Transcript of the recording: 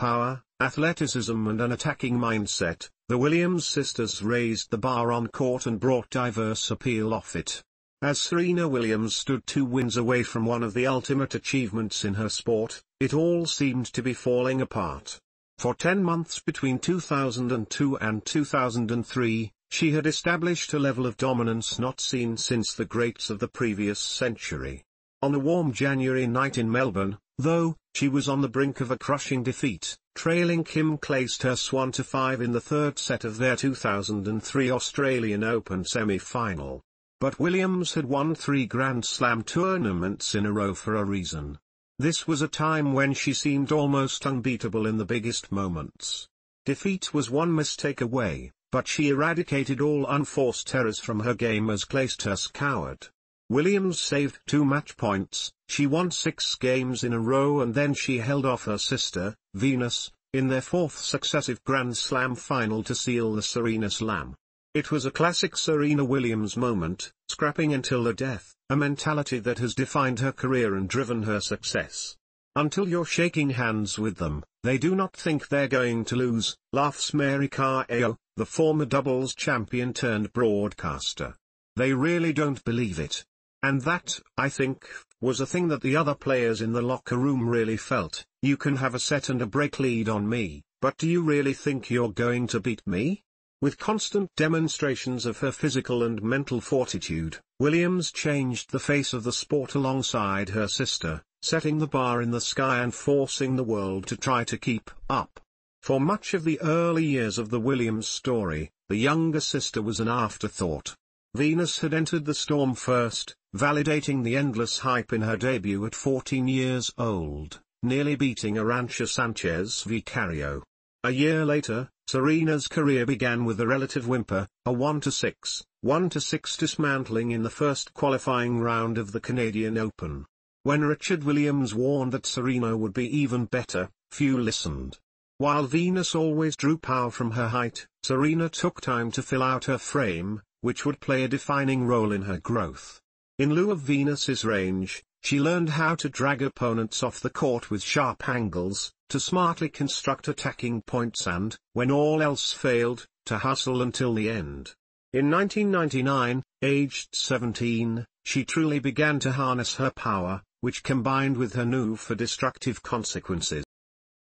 power, athleticism and an attacking mindset, the Williams sisters raised the bar on court and brought diverse appeal off it. As Serena Williams stood 2 wins away from one of the ultimate achievements in her sport, it all seemed to be falling apart. For 10 months between 2002 and 2003, she had established a level of dominance not seen since the greats of the previous century. On a warm January night in Melbourne, though, she was on the brink of a crushing defeat, trailing Kim Clijsters 1-5 in the 3rd set of their 2003 Australian Open semi-final. But Williams had won 3 Grand Slam tournaments in a row for a reason. This was a time when she seemed almost unbeatable in the biggest moments. Defeat was one mistake away, but she eradicated all unforced errors from her game as Clijsters cowered. Williams saved 2 match points, she won 6 games in a row and then she held off her sister, Venus, in their 4th successive Grand Slam final to seal the Serena Slam. It was a classic Serena Williams moment, scrapping until the death, a mentality that has defined her career and driven her success. Until you're shaking hands with them, they do not think they're going to lose, laughs Mary Careo, the former doubles champion turned broadcaster. They really don't believe it. And that, I think, was a thing that the other players in the locker room really felt. You can have a set and a break lead on me, but do you really think you're going to beat me? With constant demonstrations of her physical and mental fortitude, Williams changed the face of the sport alongside her sister, setting the bar in the sky and forcing the world to try to keep up. For much of the early years of the Williams story, the younger sister was an afterthought. Venus had entered the storm first, validating the endless hype in her debut at 14 years old, nearly beating Arantxa Sanchez Vicario. A year later, Serena's career began with a relative whimper, a 1-6 dismantling in the first qualifying round of the Canadian Open. When Richard Williams warned that Serena would be even better, few listened. While Venus always drew power from her height, Serena took time to fill out her frame, which would play a defining role in her growth. In lieu of Venus's range, she learned how to drag opponents off the court with sharp angles, to smartly construct attacking points and, when all else failed, to hustle until the end. In 1999, aged 17, she truly began to harness her power, which combined with her knew for destructive consequences.